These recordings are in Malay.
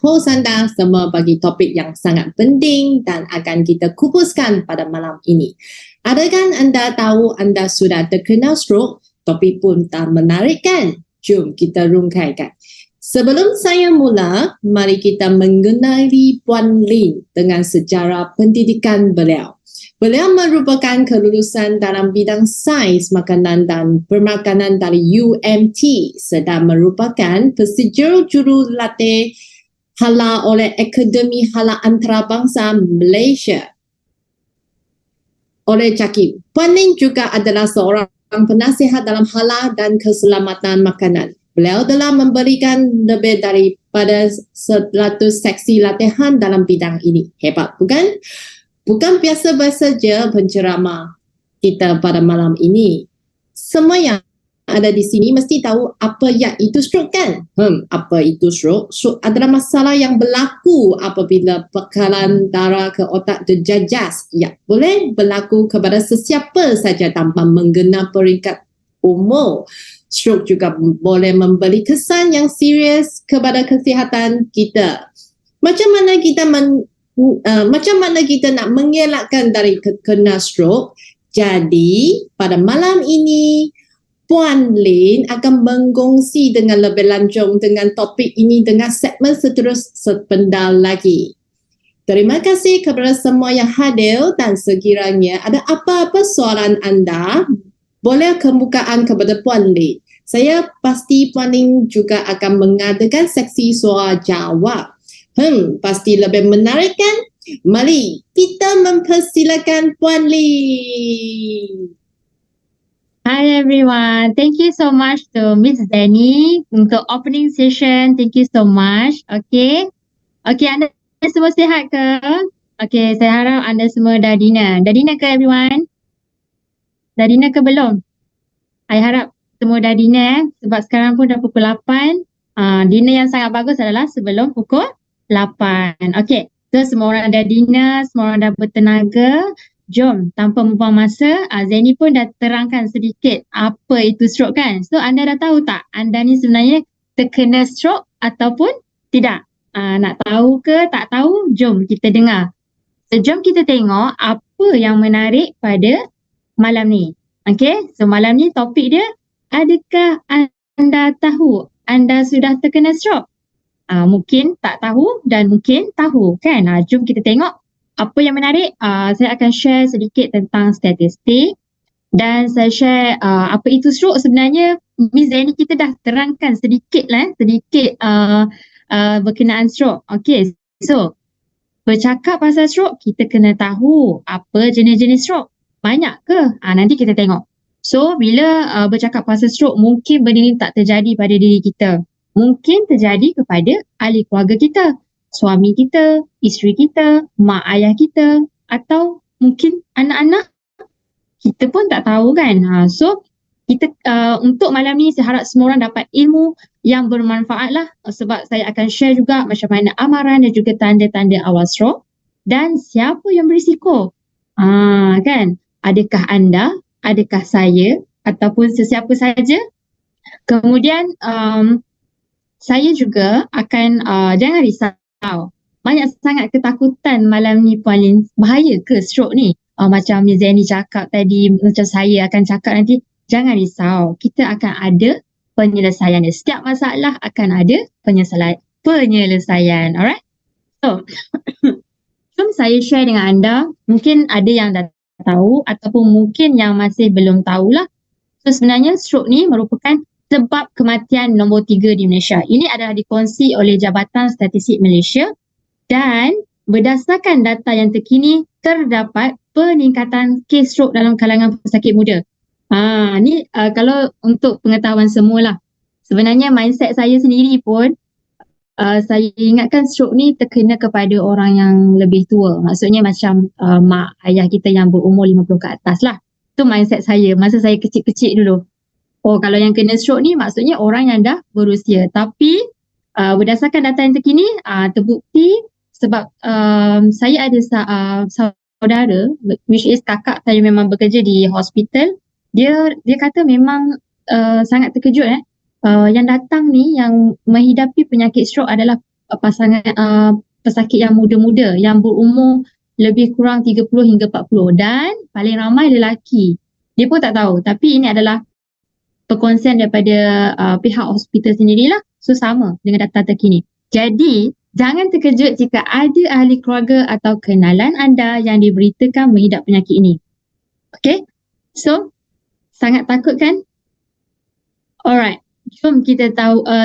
host anda semua bagi topik yang sangat penting dan akan kita kupuskan pada malam ini. Adakah anda tahu anda sudah terkena stroke? Topik pun tak menarik kan? Jom kita rungkaikan. Sebelum saya mula, mari kita mengenali Puan Lin dengan sejarah pendidikan beliau. Beliau merupakan kelulusan dalam bidang sains makanan dan permakanan dari UMT sedang merupakan pesijil jurulatih halal oleh Akademi Halal Antarabangsa Malaysia oleh JAKIM. Puan Lin juga adalah seorang penasihat dalam halal dan keselamatan makanan. Beliau telah memberikan lebih daripada 100 seksi latihan dalam bidang ini. Hebat, bukan? Bukan biasa-biasa saja penceramah kita pada malam ini. Semua yang ada di sini mesti tahu apa yang itu stroke kan? Apa itu stroke? Stroke adalah masalah yang berlaku apabila bekalan darah ke otak terjejas. Ya, boleh berlaku kepada sesiapa saja tanpa mengena peringkat umur. Stroke juga boleh memberi kesan yang serius kepada kesihatan kita. Macam mana kita nak mengelakkan dari kena stroke? Jadi, pada malam ini, Puan Lin akan berkongsi dengan lebih lanjut dengan topik ini dengan segmen seterus sependal lagi. Terima kasih kepada semua yang hadir dan sekiranya ada apa-apa soalan anda, boleh kemukaan kepada Puan Lin. Saya pasti Puan Lin juga akan mengadakan seksi soal jawab. Pasti lebih menarik kan? Mari kita mempersilakan Puan Lin. Hi everyone, thank you so much to Miss Danny untuk opening session. Thank you so much. Okay, anda semua sihat ke? Okay, saya harap anda semua dah dinner. Dah dinner ke everyone? Dah dinner ke belum? Saya harap semua dah dinner sebab sekarang pun dah pukul 8. Dinner yang sangat bagus adalah sebelum pukul 8. Okay, so semua orang dah dinner, semua orang dah bertenaga. Jom, tanpa membuang masa, Zeni pun dah terangkan sedikit apa itu stroke kan. So anda dah tahu tak anda ni sebenarnya terkena stroke ataupun tidak? Nak tahu ke tak tahu? Jom kita dengar. So jom kita tengok apa yang menarik pada malam ni. Okay, so malam ni topik dia, adakah anda tahu anda sudah terkena stroke? Mungkin tak tahu dan mungkin tahu kan. Jom kita tengok apa yang menarik. Saya akan share sedikit tentang statistik dan saya share apa itu stroke sebenarnya. Miss Zeni kita dah terangkan sedikit berkenaan stroke. Okay, so bercakap pasal stroke, kita kena tahu apa jenis-jenis stroke. Banyak ke? Nanti kita tengok. So bila bercakap pasal stroke, mungkin benda ni tak terjadi pada diri kita. Mungkin terjadi kepada ahli keluarga kita, suami kita, isteri kita, mak ayah kita atau mungkin anak-anak. Kita pun tak tahu kan. So kita untuk malam ni saya harap semua orang dapat ilmu yang bermanfaat lah, sebab saya akan share juga macam mana amaran dan juga tanda-tanda awal stroke dan siapa yang berisiko. Kan? Adakah anda, adakah saya ataupun sesiapa saja. Kemudian saya juga akan jangan risau. Banyak sangat ketakutan malam ni Puan Lin. Bahaya ke stroke ni? Macam Miss Zeni cakap tadi, macam saya akan cakap nanti. Jangan risau. Kita akan ada penyelesaian. Setiap masalah akan ada penyelesaian. Alright? So, jom saya share dengan anda. Mungkin ada yang dah tahu ataupun mungkin yang masih belum tahulah. So sebenarnya stroke ni merupakan sebab kematian nombor 3 di Malaysia. Ini adalah dikongsi oleh Jabatan Statistik Malaysia dan berdasarkan data yang terkini terdapat peningkatan kes stroke dalam kalangan pesakit muda. Ni kalau untuk pengetahuan semualah. Sebenarnya mindset saya sendiri pun saya ingatkan stroke ni terkena kepada orang yang lebih tua. Maksudnya macam mak ayah kita yang berumur 50 ke atas lah. Itu mindset saya masa saya kecil-kecil dulu. Oh, kalau yang kena stroke ni maksudnya orang yang dah berusia. Tapi berdasarkan data yang terkini terbukti sebab saya ada saudara which is kakak saya memang bekerja di hospital. Dia kata memang sangat terkejut yang datang ni yang menghidapi penyakit stroke adalah pasangan pesakit yang muda-muda yang berumur lebih kurang 30 hingga 40 dan paling ramai lelaki. Dia pun tak tahu, tapi ini adalah perkongsian daripada pihak hospital sendirilah. So sama dengan data terkini. Jadi jangan terkejut jika ada ahli keluarga atau kenalan anda yang diberitakan mengidap penyakit ini. Okay, so sangat takut kan? Alright, jom kita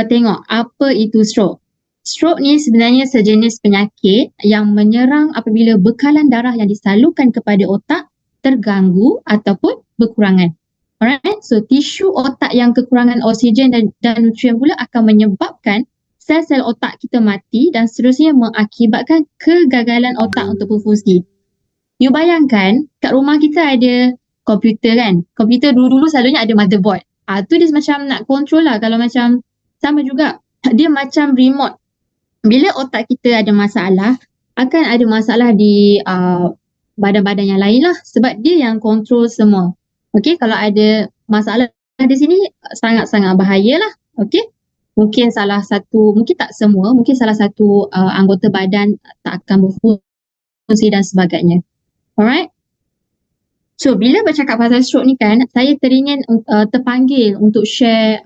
tengok apa itu stroke. Stroke ni sebenarnya sejenis penyakit yang menyerang apabila bekalan darah yang disalurkan kepada otak terganggu ataupun berkurangan. Alright, so tisu otak yang kekurangan oksigen dan nutrien pula akan menyebabkan sel-sel otak kita mati dan seterusnya mengakibatkan kegagalan otak untuk berfungsi. You bayangkan kat rumah kita ada komputer kan. Komputer dulu-dulu selalunya ada motherboard. Tu dia macam nak control lah. Kalau macam sama juga, dia macam remote. Bila otak kita ada masalah, akan ada masalah di badan-badan yang lain lah. Sebab dia yang control semua. Okay, kalau ada masalah di sini, sangat-sangat bahaya lah. Okay, mungkin mungkin tak semua, mungkin salah satu anggota badan tak akan berfungsi dan sebagainya. Alright. So, bila bercakap pasal stroke ni kan, saya teringin terpanggil untuk share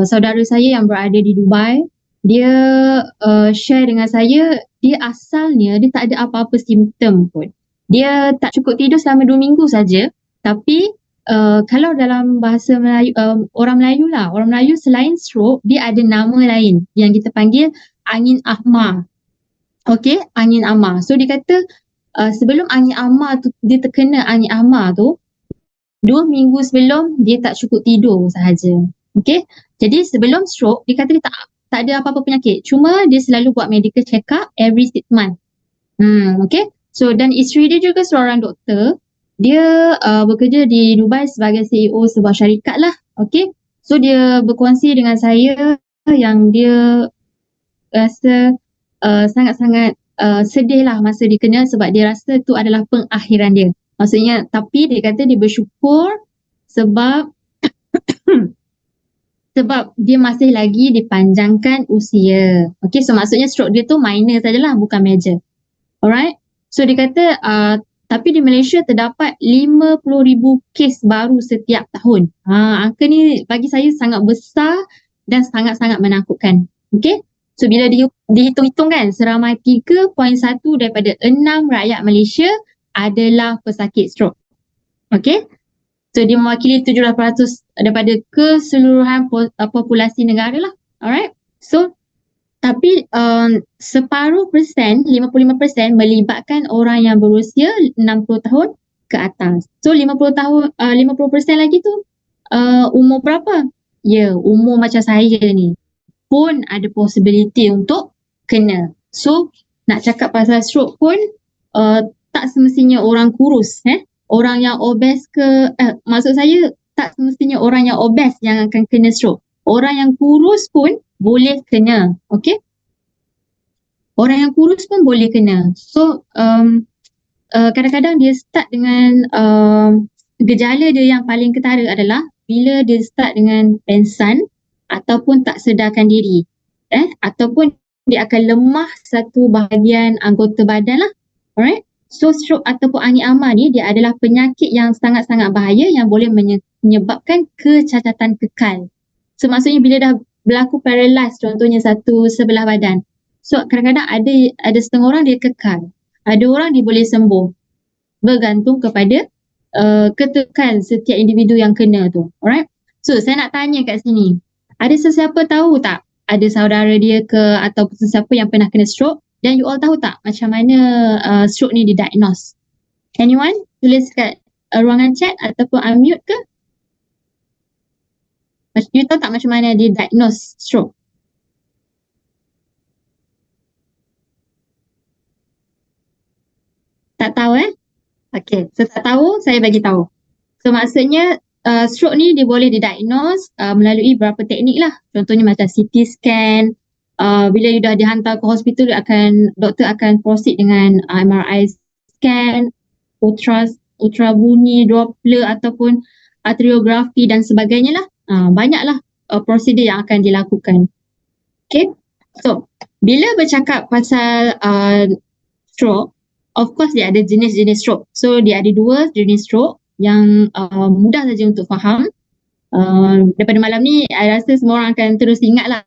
saudara saya yang berada di Dubai. Dia share dengan saya, dia asalnya dia tak ada apa-apa simptom pun. Dia tak cukup tidur selama 2 minggu saja. Tapi kalau dalam bahasa Melayu, orang Melayu selain stroke, dia ada nama lain yang kita panggil angin ahmar. Okay, angin ahmar. So, dia kata sebelum angin ahmar tu, dia terkena angin ahmar tu, 2 minggu sebelum dia tak cukup tidur sahaja. Okay, jadi sebelum stroke, dia kata dia tak ada apa-apa penyakit. Cuma dia selalu buat medical check up every 6 months. Okay, so dan isteri dia juga seorang doktor. Dia bekerja di Dubai sebagai CEO sebuah syarikat lah. Okay, so dia berkongsi dengan saya yang dia rasa sangat-sangat sedih lah masa dia kena sebab dia rasa tu adalah pengakhiran dia. Maksudnya, tapi dia kata dia bersyukur sebab sebab dia masih lagi dipanjangkan usia. Okay, so maksudnya stroke dia tu minor sajalah, bukan major. Alright, so dia kata tapi di Malaysia terdapat 50,000 kes baru setiap tahun. Angka ni bagi saya sangat besar dan sangat-sangat menakutkan. Okay, so bila dihitung-hitung kan, seramai 3.1 daripada 6 rakyat Malaysia adalah pesakit stroke. Okay, so dia mewakili 17% daripada keseluruhan populasi negara lah. Alright, so tapi separuh persen, 55% melibatkan orang yang berusia 60 tahun ke atas. So 50% lagi tu umur berapa? Ya, umur macam saya ni pun ada possibility untuk kena. So nak cakap pasal stroke pun tak semestinya orang kurus, orang yang obes ke, maksud saya tak semestinya orang yang obes yang akan kena stroke. Orang yang kurus pun boleh kena. Okay, orang yang kurus pun boleh kena. So kadang-kadang dia start dengan gejala dia yang paling ketara adalah bila dia start dengan pengsan ataupun tak sedarkan diri, ataupun dia akan lemah satu bahagian anggota badan lah. Alright, so stroke ataupun angin ahmar ni dia adalah penyakit yang sangat-sangat bahaya yang boleh menyebabkan kecacatan kekal. So maksudnya bila dah berlaku paralyze contohnya satu sebelah badan, so kadang-kadang ada setengah orang dia kekal, ada orang dia boleh sembuh, bergantung kepada ketekan setiap individu yang kena tu. Alright, so saya nak tanya kat sini, ada sesiapa tahu tak, ada saudara dia ke atau sesiapa yang pernah kena stroke, dan you all tahu tak macam mana stroke ni didiagnose? Anyone? Tulis kat ruangan chat ataupun unmute ke? You tahu tak macam mana dia diagnose stroke? Tak tahu Okay, so tak tahu, saya bagi tahu. So maksudnya stroke ni dia boleh didiagnose melalui beberapa teknik lah. Contohnya macam CT scan. Bila you dah dihantar ke hospital, doktor akan proceed dengan MRI scan, ultra bunyi, Doppler ataupun arteriografi dan sebagainya lah. Banyaklah prosedur yang akan dilakukan. Okay, So, bila bercakap pasal stroke, of course dia ada jenis-jenis stroke. So, dia ada dua jenis stroke yang mudah saja untuk faham. Daripada malam ni, I rasa semua orang akan terus ingat lah.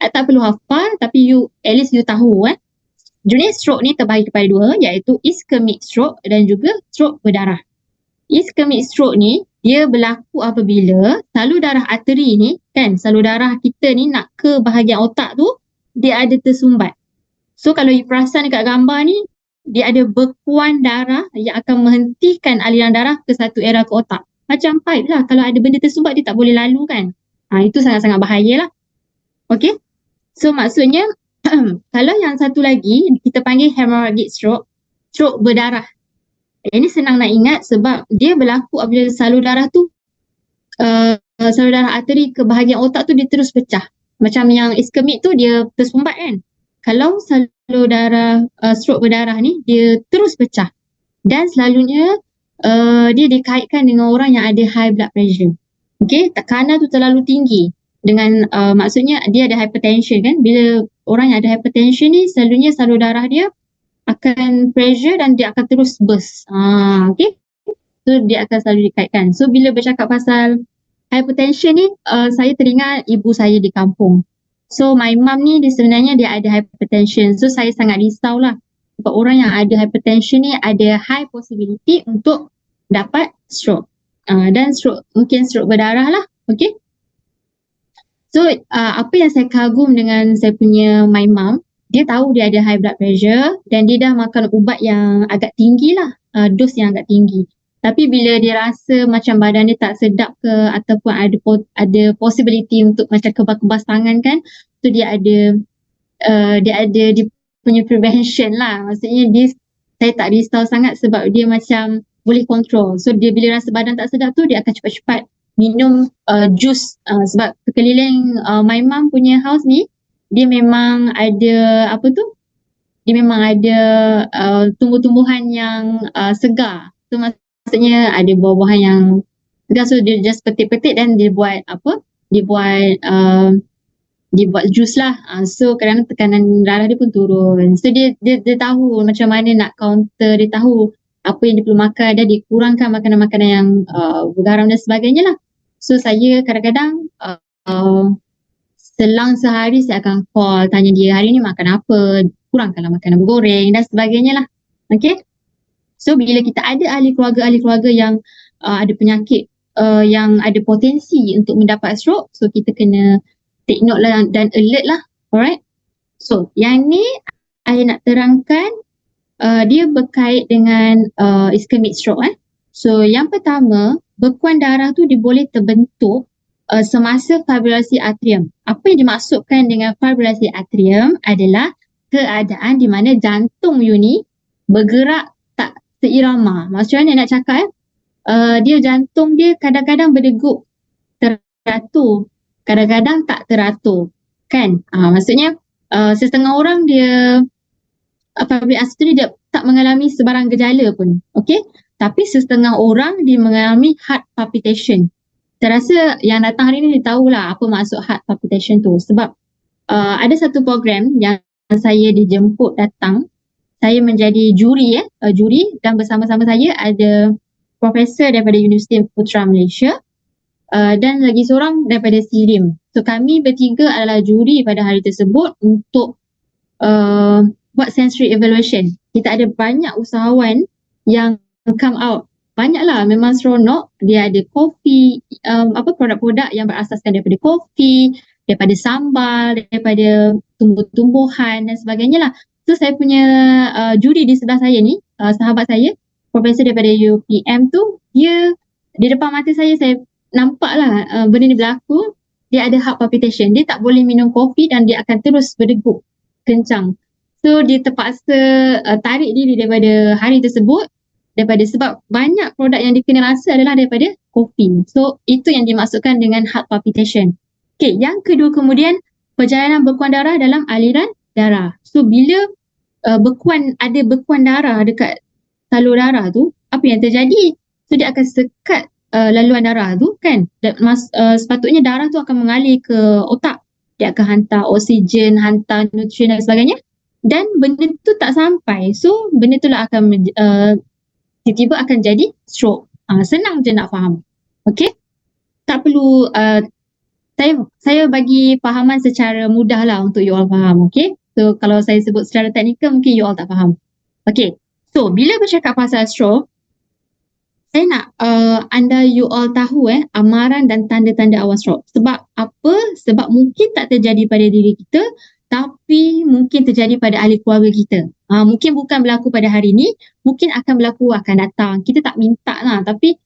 Tak perlu hafal, tapi at least you tahu Jenis stroke ni terbahagi kepada dua, iaitu ischemic stroke dan juga stroke berdarah. Ischemic stroke ni, dia berlaku apabila salur darah arteri ni, kan, salur darah kita ni nak ke bahagian otak tu, dia ada tersumbat. So kalau you perasan dekat gambar ni, dia ada bekuan darah yang akan menghentikan aliran darah ke satu area ke otak. Macam pipe lah, kalau ada benda tersumbat dia tak boleh lalu kan. Itu sangat-sangat bahaya lah. Okay, so maksudnya kalau yang satu lagi kita panggil hemorrhagic stroke, stroke berdarah. Ini senang nak ingat sebab dia berlaku apabila salur darah tu, salur darah arteri ke bahagian otak tu dia terus pecah. Macam yang ischemic tu dia tersumbat kan. Kalau salur darah stroke berdarah ni dia terus pecah. Dan selalunya dia dikaitkan dengan orang yang ada high blood pressure. Okay, tekanan tu terlalu tinggi. Dengan maksudnya dia ada hypertension kan. Bila orang yang ada hypertension ni selalunya salur darah dia akan pressure dan dia akan terus burst. Okay. So dia akan selalu dikaitkan. So bila bercakap pasal hypertension ni, saya teringat ibu saya di kampung. So my mum ni dia sebenarnya dia ada hypertension. So saya sangat risau lah. Sebab orang yang ada hypertension ni ada high possibility untuk dapat stroke. Dan stroke, mungkin stroke berdarah lah. Okay. So apa yang saya kagum dengan saya punya my mum, dia tahu dia ada high blood pressure dan dia dah makan ubat yang agak tinggi lah, dos yang agak tinggi. Tapi bila dia rasa macam badan dia tak sedap ke ataupun ada possibility untuk macam kebas-kebas tangan kan, so dia ada dia punya prevention lah. Maksudnya saya tak risau sangat sebab dia macam boleh control. So dia bila rasa badan tak sedap tu dia akan cepat-cepat minum jus sebab sekeliling my mum punya house ni dia memang ada dia memang ada tumbuh-tumbuhan yang segar. So maksudnya ada buah-buahan yang segar, so dia just petik-petik dan dia buat dia buat jus lah. So kadang-kadang tekanan darah dia pun turun. So dia tahu macam mana nak counter, dia tahu apa yang dia perlu makan dan dia kurangkan makanan-makanan yang bergaram dan sebagainya lah. So saya kadang-kadang selang sehari saya akan call tanya dia hari ni makan apa, kurangkanlah makanan bergoreng dan sebagainya lah. Okay. So bila kita ada ahli keluarga yang ada penyakit yang ada potensi untuk mendapat stroke, so kita kena take note lah dan alert lah. Alright. So yang ni saya nak terangkan dia berkait dengan ischemic stroke. So yang pertama, bekuan darah tu dia boleh terbentuk semasa fibrilasi atrium. Apa yang dimaksudkan dengan fibrilasi atrium adalah keadaan di mana jantung you ni bergerak tak seirama. Maksudnya nak cakap dia jantung dia kadang-kadang berdegup teratur, kadang-kadang tak teratur. Kan? Maksudnya setengah orang dia fibrilasi tu dia tak mengalami sebarang gejala pun. Okay? Tapi setengah orang dia mengalami heart palpitation. Saya rasa yang datang hari ni dia tahulah apa maksud heart palpitation tu. Sebab ada satu program yang saya dijemput datang. Saya menjadi juri dan bersama-sama saya ada profesor daripada Universiti Putra Malaysia dan lagi seorang daripada SIRIM. So kami bertiga adalah juri pada hari tersebut untuk buat sensory evaluation. Kita ada banyak usahawan yang come out. Banyaklah, memang seronok. Dia ada kopi, produk-produk yang berasaskan daripada kopi, daripada sambal, daripada tumbuh-tumbuhan dan sebagainya lah. So saya punya juri di sebelah saya ni, sahabat saya, profesor daripada UPM tu, dia di depan mata saya nampak lah benda ni berlaku. Dia ada heart palpitation. Dia tak boleh minum kopi dan dia akan terus berdegup kencang. So dia terpaksa tarik diri daripada hari tersebut sebab banyak produk yang dia kena rasa adalah daripada kopi. So itu yang dimaksudkan dengan heart palpitation. Okay, yang kedua kemudian perjalanan bekuan darah dalam aliran darah. So bila ada bekuan darah dekat salur darah tu, apa yang terjadi? So dia akan sekat laluan darah tu kan. Sepatutnya darah tu akan mengalir ke otak. dia akan hantar oksigen, hantar nutrien dan sebagainya, dan benda tu tak sampai. So benda tu lah akan tiba-tiba akan jadi stroke. Senang je nak faham. Okay? Tak perlu saya bagi fahaman secara mudah lah untuk you all faham. Okay? So kalau saya sebut secara teknikal mungkin you all tak faham. Okay. So bila bercakap pasal stroke, saya nak anda you all tahu amaran dan tanda-tanda awal stroke. Sebab apa? Sebab mungkin tak terjadi pada diri kita, tapi mungkin terjadi pada ahli keluarga kita. Mungkin bukan berlaku pada hari ni, mungkin akan berlaku akan datang. Kita tak minta lah, tapi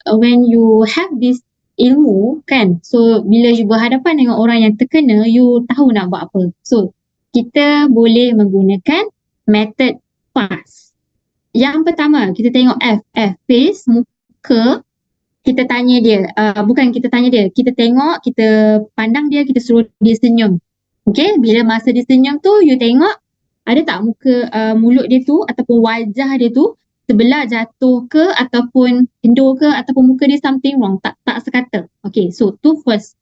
when you have this ilmu kan, so bila you berhadapan dengan orang yang terkena, you tahu nak buat apa. So kita boleh menggunakan method FAST. Yang pertama, kita tengok F, face, muka. Kita tanya dia, bukan kita tanya dia, kita tengok, kita pandang dia, kita suruh dia senyum. Okay, bila masa dia senyum tu, you tengok ada tak muka, mulut dia tu ataupun wajah dia tu sebelah jatuh ke ataupun kendur ke ataupun muka dia something wrong, tak sekata. Okay, so tu first,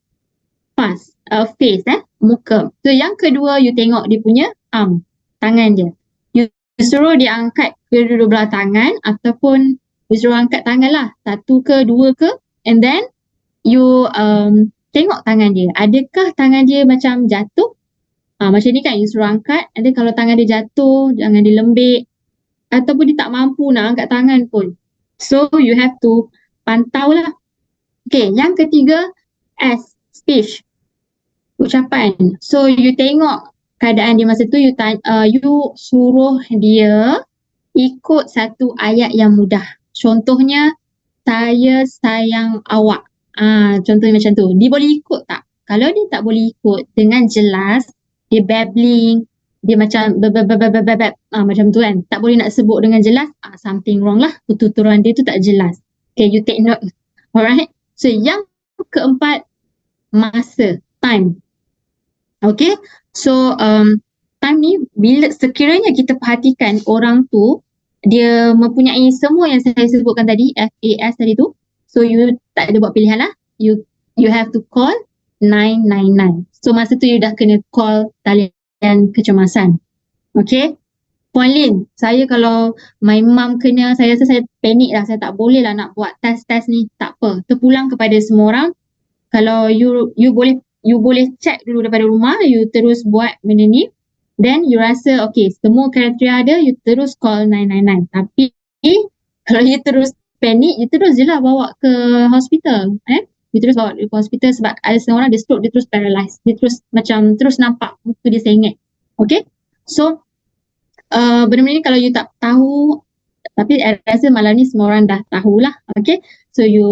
fast, face, muka. So yang kedua, you tengok dia punya arm, tangan dia. You suruh dia angkat kedua belah tangan ataupun you suruh angkat tangan lah, satu ke dua ke, and then you tengok tangan dia. Adakah tangan dia macam jatuh? Macam ni kan, you suruh angkat, and then kalau tangan dia jatuh, jangan dia lembik ataupun dia tak mampu nak angkat tangan pun. So you have to pantau lah. Okay, yang ketiga, S, speech, ucapan. So you tengok keadaan dia masa tu, you suruh dia ikut satu ayat yang mudah. Contohnya, saya sayang awak. Contohnya macam tu. Dia boleh ikut tak? Kalau dia tak boleh ikut dengan jelas, dia babbling, dia macam macam tu kan. Tak boleh nak sebut dengan jelas, something wrong lah. Tuturan dia tu tak jelas. Okay, you take note. Alright. So yang keempat, masa, time. Okay. So time ni bila sekiranya kita perhatikan orang tu dia mempunyai semua yang saya sebutkan tadi, FAS tadi tu, so you tak ada buat pilihan lah, you have to call 999. So masa tu you dah kena call talian kecemasan. Okay. Puan Lin, saya kalau my mum kena, saya rasa saya panik lah, saya tak boleh lah nak buat test ni. Tak apa, terpulang kepada semua orang. Kalau you boleh check dulu daripada rumah, you terus buat benda ni. Then you rasa okay, semua kriteria ada, you terus call 999. Tapi kalau you terus panik, you terus je lah bawa ke hospital. You terus bawa ke hospital sebab ada seorang dia stroke, dia terus paralyzed. Dia terus macam terus nampak muka dia sengit. Okay. So benda-benda ni kalau you tak tahu, tapi saya rasa malam ni semua orang dah tahulah. Okay. So you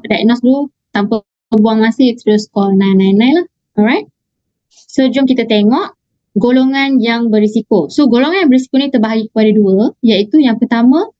diagnose dulu tanpa buang masa, you terus call 999 lah. Alright. So jom kita tengok golongan yang berisiko. So golongan yang berisiko ni terbahagi kepada dua, iaitu yang pertama,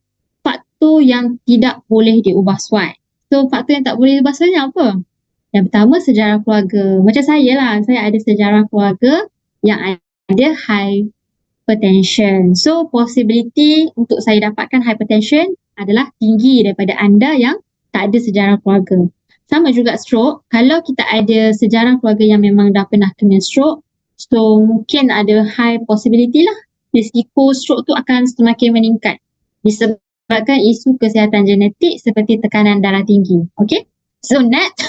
faktor yang tidak boleh diubah SWOT. So faktor yang tak boleh diubah SWOT ni apa? Yang pertama, sejarah keluarga. Macam saya lah, saya ada sejarah keluarga yang ada hypertension. So possibility untuk saya dapatkan hypertension adalah tinggi daripada anda yang tak ada sejarah keluarga. Sama juga stroke, kalau kita ada sejarah keluarga yang memang dah pernah kena stroke, so mungkin ada high possibility lah risiko stroke tu akan semakin meningkat disebabkan isu kesihatan genetik seperti tekanan darah tinggi. Okay. So next,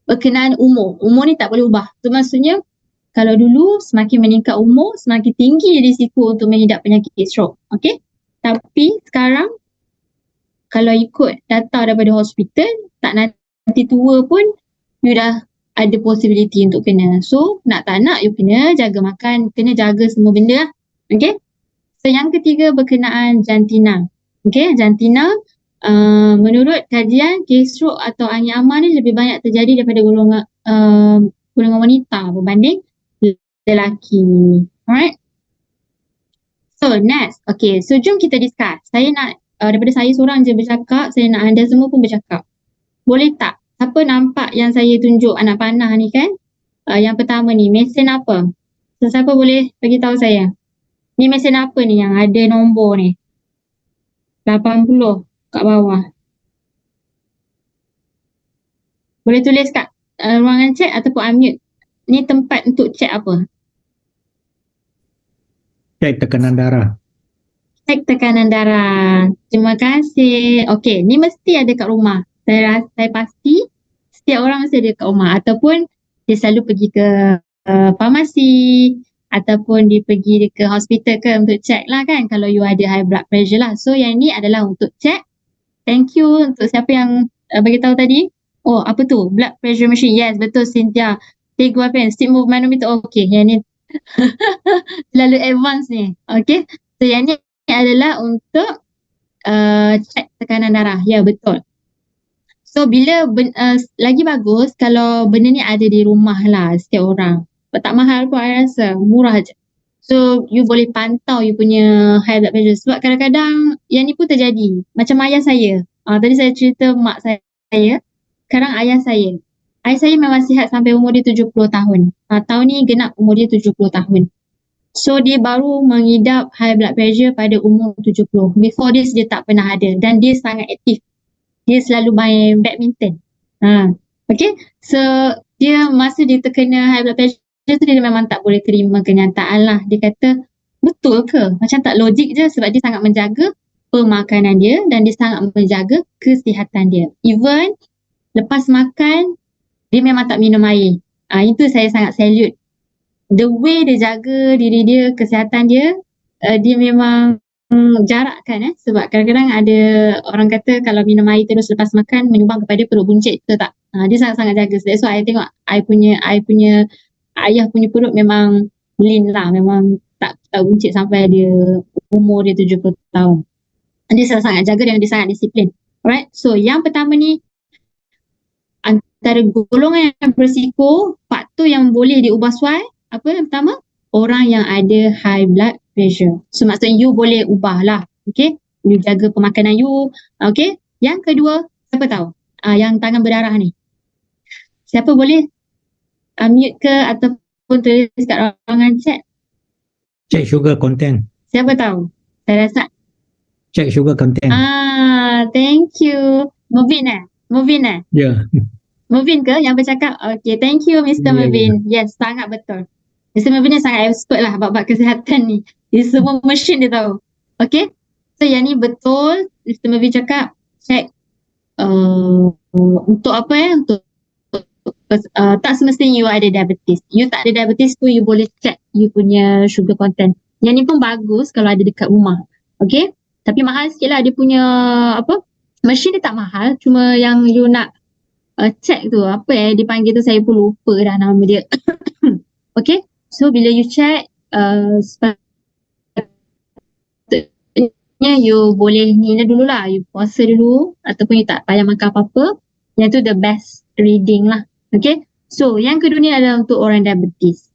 berkenaan umur. Umur ni tak boleh ubah. So maksudnya kalau dulu semakin meningkat umur, semakin tinggi risiko untuk mengidap penyakit stroke. Okay. Tapi sekarang kalau ikut data daripada hospital, tak nanti tua pun you dah ada possibility untuk kena. So nak tak nak you kena jaga makan, kena jaga semua benda lah. Okay. So yang ketiga berkenaan jantina. Okay, jantina menurut kajian kes stroke atau angin aman ni lebih banyak terjadi daripada golongan wanita berbanding lelaki. Alright. So next. Okay, so jom kita discuss. Saya nak daripada saya seorang je bercakap, saya nak anda semua pun bercakap. Boleh tak? Siapa nampak yang saya tunjuk anak panah ni kan? Yang pertama ni, mesin apa? So, siapa boleh bagi tahu saya? Ni mesin apa ni yang ada nombor ni? 80 kat bawah. Boleh tulis kat ruangan chat ataupun unmute. ni tempat untuk check apa? Cek tekanan darah. Cek tekanan darah. Terima kasih. Okey, ni mesti ada kat rumah. Saya pasti setiap orang mesti ada kat rumah. Ataupun dia selalu pergi ke farmasi ataupun dia pergi ke hospital ke untuk check lah kan kalau you ada high blood pressure lah. So yang ni adalah untuk check. Thank you untuk siapa yang bagi tahu tadi. Oh, apa tu? Blood pressure machine. Yes, betul Cynthia. Tego apa yang stick move manometer. Okey, yang ni terlalu advance ni. Okay. So yang ni adalah untuk check tekanan darah. Ya, betul. So bila lagi bagus kalau benda ni ada di rumah lah setiap orang. Tak mahal pun saya rasa. Murah je. So you boleh pantau you punya high blood pressure. Sebab kadang-kadang yang ni pun terjadi. Macam ayah saya. Tadi saya cerita mak saya. Sekarang ayah saya. Ayah saya memang sihat sampai umur dia 70 tahun. Tahun ni genap umur dia 70 tahun. So dia baru mengidap high blood pressure pada umur 70. Before this dia tak pernah ada dan dia sangat aktif. Dia selalu main badminton. Okay. So dia masa dia terkena high blood pressure tu dia memang tak boleh terima kenyataan lah. Dia kata betul ke? Macam tak logik je sebab dia sangat menjaga pemakanan dia dan dia sangat menjaga kesihatan dia. Even lepas makan dia memang tak minum air. Itu saya sangat salute. The way dia jaga diri dia, kesihatan dia, dia memang jarakkan sebab kadang-kadang ada orang kata kalau minum air terus lepas makan menyumbang kepada perut buncit, betul tak? Dia sangat-sangat jaga. That's why I tengok I punya ayah punya perut memang lean lah, memang tak buncit sampai dia umur dia 70 tahun. Dia sangat-sangat jaga dan dia sangat disiplin. Alright, so yang pertama ni antara golongan yang berisiko, faktor yang boleh diubah suai. Apa yang pertama? Orang yang ada high blood pressure. So maksudnya you boleh ubah lah. Okay. You jaga pemakanan you. Okay. Yang kedua, siapa tahu? Yang tangan berdarah ni. Siapa boleh mute ke ataupun tulis kat ruangan chat? Cek sugar content. Siapa tahu? Saya rasa. Cek sugar content. Thank you. Mubin eh? Ya. Mubin ke yang bercakap? Okay, thank you Mr. Mubin. Yes, sangat betul. Mr. Mubin ni sangat expert lah bab kesihatan ni. Dia semua mesin dia tahu. Okay. So yang ni betul. Mr. Mubin cakap check untuk apa untuk tak semestinya you ada diabetes. You tak ada diabetes pun you boleh check you punya sugar content. Yang ni pun bagus kalau ada dekat rumah. Okay. Tapi mahal sikit lah dia punya mesin dia tak mahal. Cuma yang you nak check tu apa dipanggil tu saya pun lupa dah nama dia. Okay. So bila you check sepatutnya you boleh ni dululah, you puasa dulu ataupun you tak payah makan apa-apa. Yang tu the best reading lah. Okay. So yang kedua ni adalah untuk orang diabetes.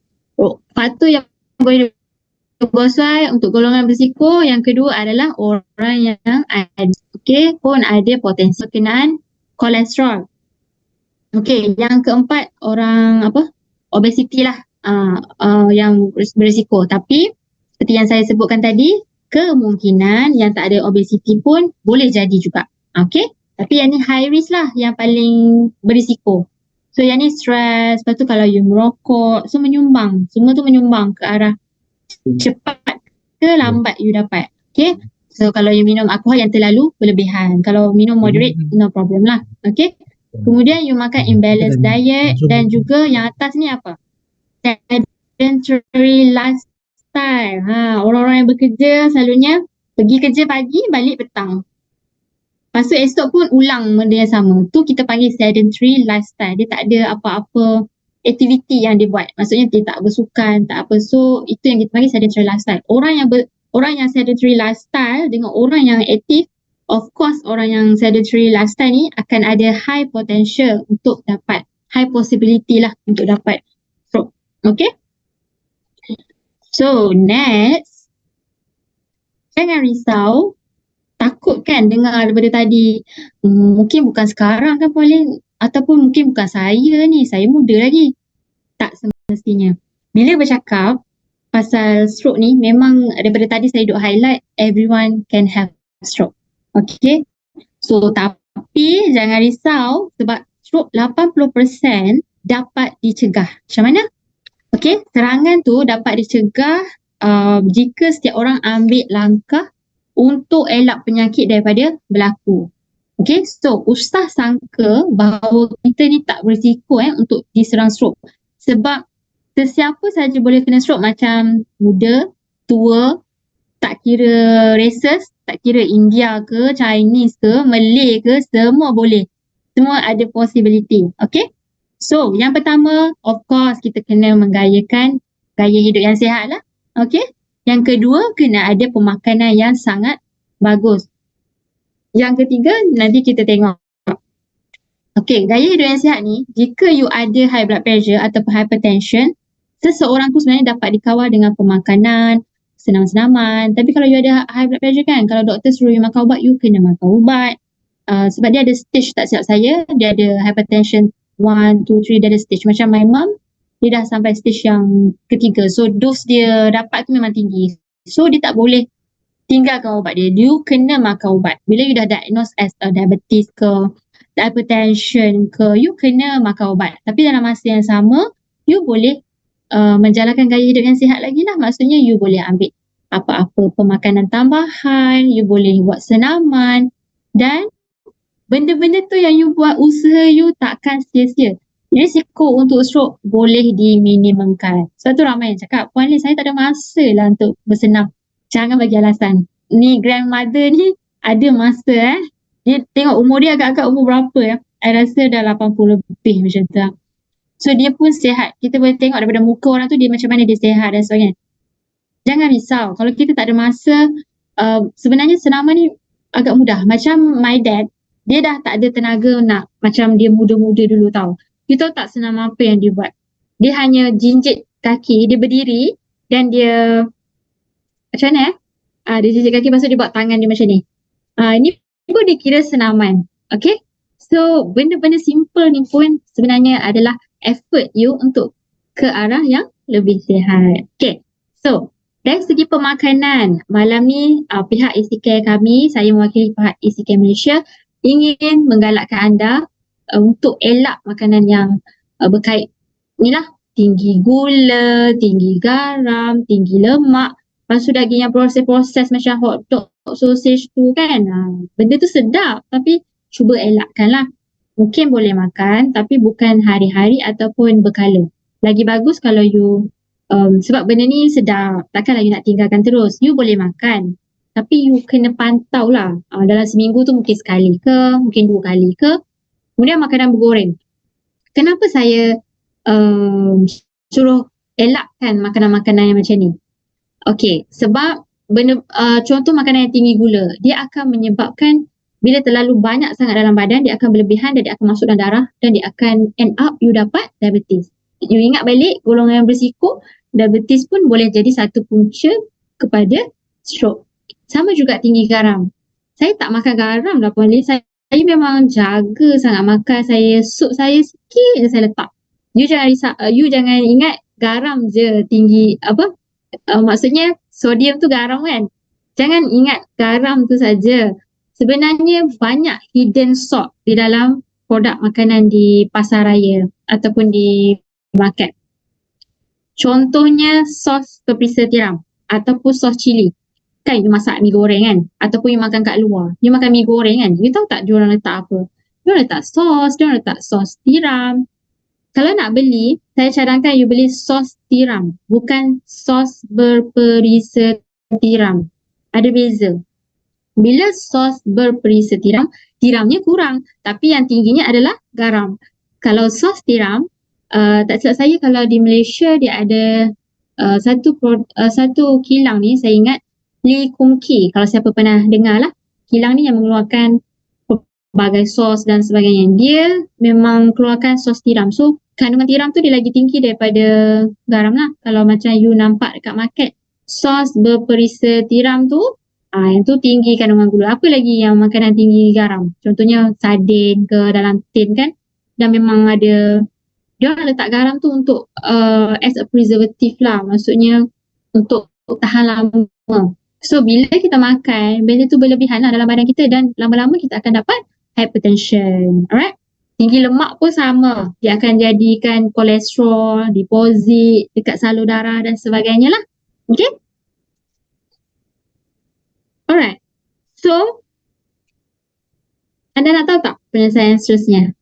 Faktor yang boleh bersuai untuk golongan berisiko yang kedua adalah orang yang ada pun ada potensi berkenaan kolesterol. Okay, yang keempat orang obesiti lah yang berisiko. Tapi seperti yang saya sebutkan tadi, kemungkinan yang tak ada obesiti pun boleh jadi juga. Okay, tapi yang ni high risk lah yang paling berisiko. So yang ni stress, lepas tu kalau you merokok, so menyumbang. Semua tu menyumbang ke arah cepat ke lambat you dapat. Okay, so kalau you minum alkohol yang terlalu berlebihan. Kalau minum moderate, no problem lah. Okay. Kemudian you makan imbalanced diet dan juga yang atas ni apa? Sedentary lifestyle. Orang-orang yang bekerja selalunya pergi kerja pagi, balik petang. Lepas tu esok pun ulang benda yang sama. Tu kita panggil sedentary lifestyle. Dia tak ada apa-apa aktiviti yang dia buat. Maksudnya dia tak bersukan, tak apa. So itu yang kita panggil sedentary lifestyle. Orang yang sedentary lifestyle dengan orang yang aktif, of course orang yang sedentary lifestyle ni akan ada high potential untuk dapat, high possibility lah untuk dapat stroke. Okay. So next, jangan risau. Takut kan dengar daripada tadi, mungkin bukan sekarang kan Pauline, ataupun mungkin bukan saya ni, saya muda lagi. Tak semestinya. Bila bercakap pasal stroke ni, memang daripada tadi saya duk highlight, everyone can have stroke. Okay. So tapi jangan risau sebab stroke 80% dapat dicegah. Macam mana? Okey, serangan tu dapat dicegah jika setiap orang ambil langkah untuk elak penyakit daripada berlaku. Okey, so ustaz sangka bahawa kita ni tak berisiko untuk diserang stroke. Sebab sesiapa saja boleh kena stroke, macam muda, tua, tak kira races, tak kira India ke, Chinese ke, Malay ke, semua boleh. Semua ada possibility. Okay? So, yang pertama, of course, kita kena menggayakan gaya hidup yang sihat lah. Okay? Yang kedua, kena ada pemakanan yang sangat bagus. Yang ketiga, nanti kita tengok. Okay, gaya hidup yang sihat ni, jika you ada high blood pressure ataupun hypertension, seseorang tu sebenarnya dapat dikawal dengan pemakanan, senam-senaman. Tapi kalau you ada high blood pressure kan, kalau doktor suruh you makan ubat, you kena makan ubat. Sebab dia ada stage, tak silap saya, dia ada hypertension 1, 2, 3, dia ada stage. Macam my mum, dia dah sampai stage yang ketiga. So dose dia dapat tu memang tinggi. So dia tak boleh tinggalkan ubat dia. You kena makan ubat. Bila you dah diagnose as diabetes ke, hypertension ke, you kena makan ubat. Tapi dalam masa yang sama, you boleh menjalankan gaya hidup yang sihat lagi lah. Maksudnya you boleh ambil apa-apa pemakanan tambahan, you boleh buat senaman, dan benda-benda tu yang you buat, usaha you takkan sia-sia. Risiko untuk stroke boleh diminimumkan. Sebab tu ramai yang cakap, Puan Lee, saya tak ada masa lah untuk bersenam. Jangan bagi alasan. Ni grandmother ni ada masa Dia tengok umur dia agak-agak umur berapa ya. I rasa dah 80 lebih macam tu. So dia pun sihat. Kita boleh tengok daripada muka orang tu dia macam mana dia sihat dan sebagainya. Jangan risau. Kalau kita tak ada masa, sebenarnya senaman ni agak mudah. Macam my dad, dia dah tak ada tenaga nak macam dia muda-muda dulu tau. You tahu tak senam apa yang dia buat? Dia hanya jinjit kaki, dia berdiri dan dia macam mana dia jinjit kaki, lepas tu dia buat tangan dia macam ni. Ini pun dikira senaman. Okay? So benda-benda simple ni pun sebenarnya adalah effort you untuk ke arah yang lebih sihat. Okay. So dari segi pemakanan, malam ni pihak EasyCare kami, saya mewakili pihak EasyCare Malaysia, ingin menggalakkan anda untuk elak makanan yang berkait ni lah, tinggi gula, tinggi garam, tinggi lemak, lepas tu daging yang proses-proses macam hotdog, sausage tu kan, benda tu sedap tapi cuba elakkan lah. Mungkin boleh makan tapi bukan hari-hari ataupun berkala. Lagi bagus kalau you sebab benda ni sedap, takkanlah you nak tinggalkan terus. You boleh makan tapi you kena pantau lah, dalam seminggu tu mungkin sekali ke, mungkin 2 kali ke. Kemudian makanan bergoreng. Kenapa saya suruh elakkan makanan-makanan yang macam ni? Okay, sebab benda contoh makanan yang tinggi gula, dia akan menyebabkan bila terlalu banyak sangat dalam badan, dia akan berlebihan dan dia akan masuk dalam darah dan dia akan end up you dapat diabetes. You ingat balik golongan yang berisiko, diabetes pun boleh jadi satu punca kepada stroke. Sama juga tinggi garam. Saya tak makan garam lah Puan Lee. Saya memang jaga sangat makan saya. Sup saya sikit je saya letak. You jangan risau, you jangan ingat garam je tinggi maksudnya sodium tu garam kan. Jangan ingat garam tu saja. Sebenarnya banyak hidden salt di dalam produk makanan di pasar raya ataupun di market. Contohnya sos perisa tiram ataupun sos cili. Kan you masak mi goreng kan, ataupun you makan kat luar. You makan mi goreng kan, you tahu tak diorang letak apa? Diorang letak sos, diorang letak sos tiram. Kalau nak beli, saya cadangkan you beli sos tiram, bukan sos berperisa tiram. Ada beza. Bila sos berperisa tiram, tiramnya kurang, tapi yang tingginya adalah garam. Kalau sos tiram, tak silap saya kalau di Malaysia dia ada satu kilang ni, saya ingat Lee Kum Kee, kalau siapa pernah dengar lah, kilang ni yang mengeluarkan pelbagai sos dan sebagainya. Dia memang keluarkan sos tiram. So kandungan tiram tu dia lagi tinggi daripada garam lah. Kalau macam you nampak dekat market, sos berperisa tiram tu, yang tu tinggi kandungan gula. Apa lagi yang makanan tinggi garam? Contohnya sardin ke dalam tin kan. Dan memang ada, dia orang letak garam tu untuk as a preservative lah. Maksudnya untuk tahan lama. So bila kita makan, benda tu berlebihan lah dalam badan kita dan lama-lama kita akan dapat hypertension. Alright? tinggi lemak pun sama. Dia akan jadikan kolesterol, deposit dekat salur darah dan sebagainya lah. Okay? Alright. So, anda nak tahu tak penyelesaian seterusnya?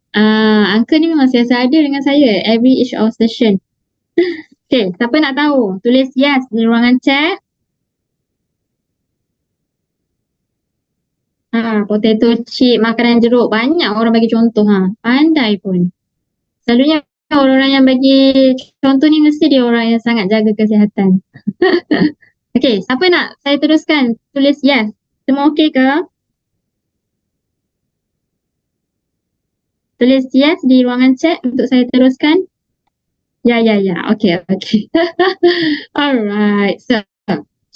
Angka ni memang sentiasa ada dengan saya every each of session. Okay, siapa nak tahu? Tulis yes di ruangan chat. Potato chip, makanan jeruk. Banyak orang bagi contoh. Pandai pun. Selalunya orang-orang yang bagi contoh ni mesti dia orang yang sangat jaga kesihatan. Okay, siapa nak saya teruskan? Tulis yes. Semua okey ke? Tulis yes di ruangan chat untuk saya teruskan. Ya. Okay. Alright. So,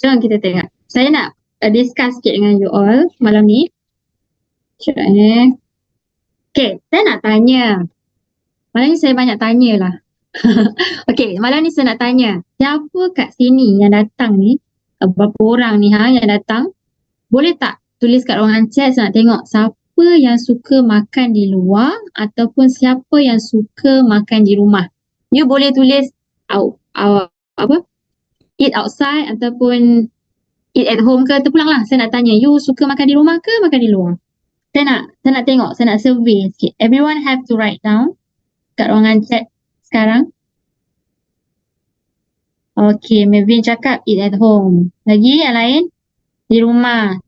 jom kita tengok. Saya nak discuss sikit dengan you all malam ni. Sekejap ni. Okay, saya nak tanya. Malam ni saya banyak tanya lah. Okay, malam ni saya nak tanya. Siapa kat sini yang datang ni? Berapa orang ni yang datang? Boleh tak tulis kat ruangan chat, saya nak tengok siapa yang suka makan di luar ataupun siapa yang suka makan di rumah. You boleh tulis eat outside ataupun eat at home ke, terpulang lah. Saya nak tanya, you suka makan di rumah ke makan di luar? Saya nak tengok, saya nak survey sikit. Everyone have to write down kat ruangan chat sekarang. Okay, Melvin cakap eat at home. Lagi yang lain? Di rumah.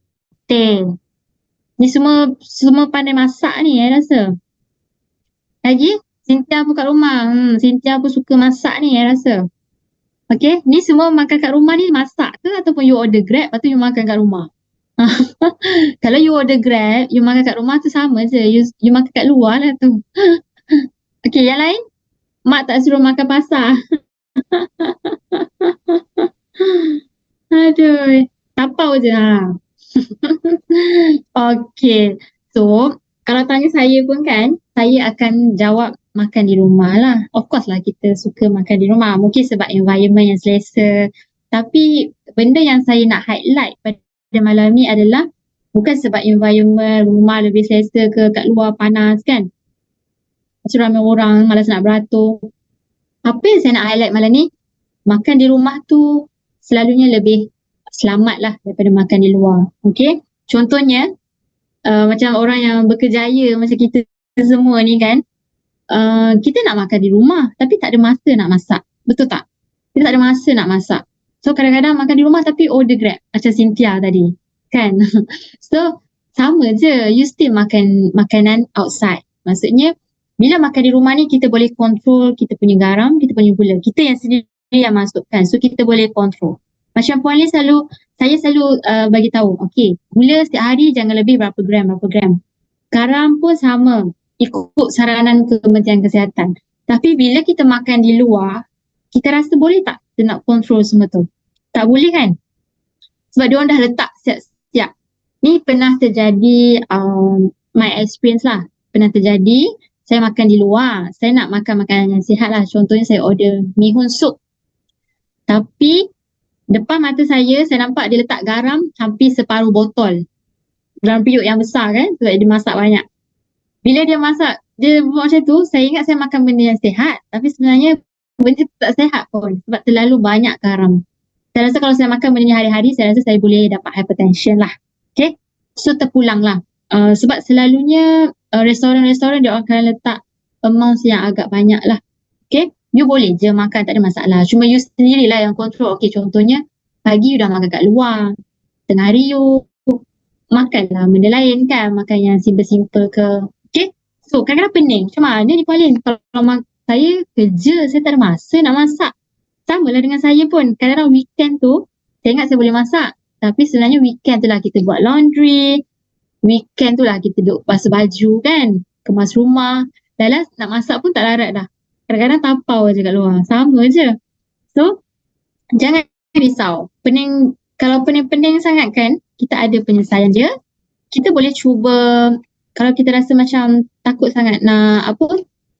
Ni semua pandai masak ni rasa. Lagi? Cynthia pun kat rumah. Cynthia pun suka masak ni rasa. Okay, ni semua makan kat rumah ni masak ke ataupun you order Grab lepas tu you makan kat rumah? Kalau you order Grab, you makan kat rumah tu sama je. You makan kat luar lah tu. Okay, yang lain? Mak tak suruh makan pasar. Aduh, tapau je Okay, so kalau tanya saya pun kan, saya akan jawab makan di rumah lah. Of course lah kita suka makan di rumah. Mungkin sebab environment yang selesa. Tapi benda yang saya nak highlight pada malam ni adalah bukan sebab environment rumah lebih selesa ke, kat luar panas kan. Macam ramai orang malas nak beratur. Apa yang saya nak highlight malam ni? Makan di rumah tu selalunya lebih selamat lah daripada makan di luar. Okay? Contohnya, macam orang yang berkejaya macam kita semua ni kan, kita nak makan di rumah tapi tak ada masa nak masak. Betul tak? Kita tak ada masa nak masak. So kadang-kadang makan di rumah tapi order Grab macam Cynthia tadi. Kan? So sama je. You still makan makanan outside. Maksudnya bila makan di rumah ni kita boleh control kita punya garam, kita punya gula. Kita yang sendiri yang masukkan. So kita boleh control. Macam Puan Lee saya selalu bagi tahu, okay, gula setiap hari jangan lebih berapa gram. Garam pun sama. Ikut saranan Kementerian Kesihatan. Tapi bila kita makan di luar, kita rasa boleh tak kita nak kontrol semua tu? Tak boleh kan? Sebab diorang dah letak siap-siap. Ni pernah terjadi, my experience lah. Pernah terjadi, saya makan di luar. Saya nak makan makanan yang sihat lah. Contohnya saya order mihun sup. Tapi depan mata saya nampak dia letak garam hampir separuh botol. Dalam periuk yang besar kan? Sebab dia masak banyak. Bila dia masak, dia buat macam tu, saya ingat saya makan benda yang sihat. Tapi sebenarnya benda tu tak sihat pun. Sebab terlalu banyak garam. Saya rasa kalau saya makan benda ni hari-hari, saya rasa saya boleh dapat hypertension lah. Okay? So terpulang lah. Sebab selalunya restoran-restoran dia akan letak amounts yang agak banyak lah. Okay? You boleh je makan, tak ada masalah. Cuma you sendirilah yang control. Okay, contohnya pagi you dah makan kat luar. Tengah hari you makanlah benda lain kan. Makan yang simple-simple ke. Okay? So kadang-kadang pening. Macam mana ni Pauline? Kalau saya kerja, saya tak ada masa nak masak. Sama lah dengan saya pun. Kadang-kadang weekend tu, saya ingat saya boleh masak. Tapi sebenarnya weekend tu lah kita buat laundry. Weekend tu lah kita duduk basuh baju kan. Kemas rumah. Dalam nak masak pun tak larat dah. Kadang-kadang tapau je kat luar. Sama je. So, jangan risau. Kalau pening-pening sangat kan, kita ada penyelesaian dia. Kita boleh cuba, kalau kita rasa macam takut sangat nak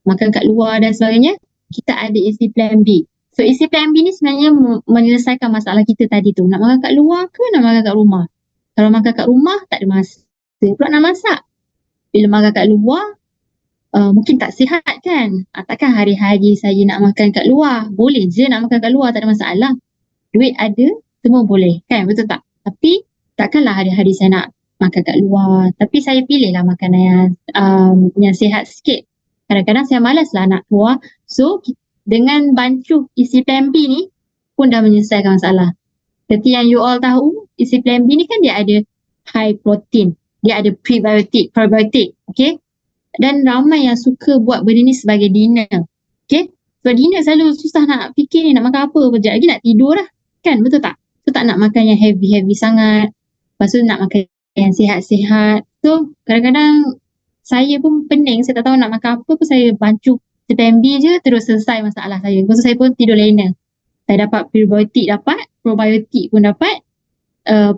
makan kat luar dan sebagainya, kita ada isi plan B. So, isi plan B ni sebenarnya menyelesaikan masalah kita tadi tu. Nak makan kat luar ke nak makan kat rumah? Kalau makan kat rumah, tak ada masa pula nak masak. Bila makan kat luar, mungkin tak sihat kan. Takkan hari-hari saya nak makan kat luar. Boleh je nak makan kat luar, tak ada masalah. Duit ada, semua boleh kan, betul tak? Tapi takkanlah hari-hari saya nak makan kat luar. Tapi saya pilihlah makanan yang sihat sikit. Kadang-kadang saya malas lah nak keluar. So dengan bancuh isi plan B ni pun dah menyelesaikan masalah. Seperti yang you all tahu, isi plan B ni kan dia ada high protein. Dia ada prebiotic, probiotic. Okay? Dan ramai yang suka buat benda ni sebagai dinner. Okay? So dinner selalu susah nak fikir ni nak makan apa. Sekejap lagi nak tidur lah. Kan? Betul tak? So tak nak makan yang heavy-heavy sangat. Lepas tu nak makan yang sihat-sihat. So kadang-kadang saya pun pening. Saya tak tahu nak makan apa pun saya bancuh plan B je terus selesai masalah saya. Lepas tu saya pun tidur lena. Saya dapat prebiotic dapat, probiotic pun dapat,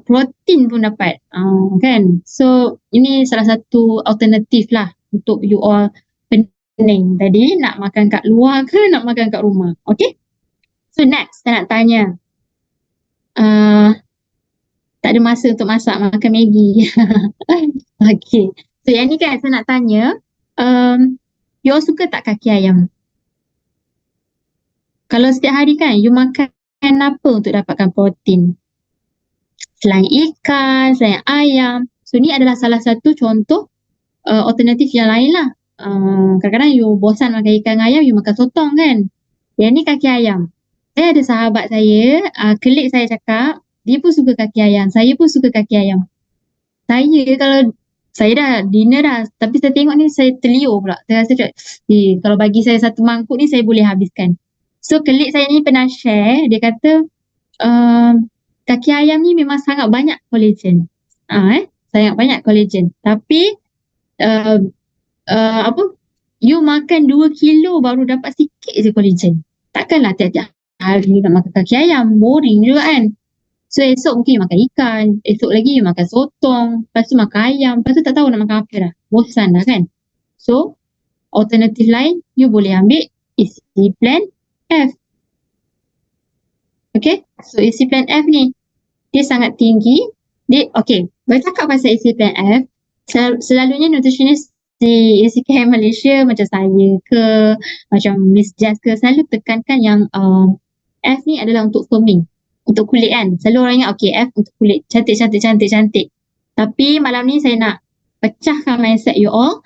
protein pun dapat. Kan? So ini salah satu alternatif lah untuk you all pening tadi nak makan kat luar ke nak makan kat rumah. Okay? So next saya nak tanya. Tak ada masa untuk masak, makan Maggi. Okay. So yang ni kan saya nak tanya, you all suka tak kaki ayam? Kalau setiap hari kan you makan apa untuk dapatkan protein? Selain ikan, selain ayam. So ni adalah salah satu contoh alternatif yang lain lah. Kadang-kadang you bosan makan ikan ayam, you makan sotong kan. Yang ni kaki ayam. Saya ada sahabat saya, kelik saya cakap, dia pun suka kaki ayam. Saya pun suka kaki ayam. Saya dah dinner dah, tapi saya tengok ni saya terliur pula. Saya rasa kalau bagi saya satu mangkuk ni saya boleh habiskan. So kelik saya ni pernah share, dia kata kaki ayam ni memang sangat banyak collagen. Sangat banyak collagen. Tapi you makan 2 kilo baru dapat sikit je collagen. Takkanlah tiap-tiap hari nak makan kaki ayam, boring juga kan. So esok mungkin you makan ikan, esok lagi you makan sotong, lepas tu makan ayam, lepas tu tak tahu nak makan apa dah. Bosan dah kan. So alternatif lain, you boleh ambil isi plan F. Okay, so isi plan F ni dia sangat tinggi. Bercakap pasal isi plan F, selalunya nutritionist di ACKM Malaysia macam saya ke, macam Miss Jazz ke, selalu tekankan yang F ni adalah untuk firming, untuk kulit kan. Selalu orang ingat F untuk kulit, cantik. Tapi malam ni saya nak pecahkan mindset you all.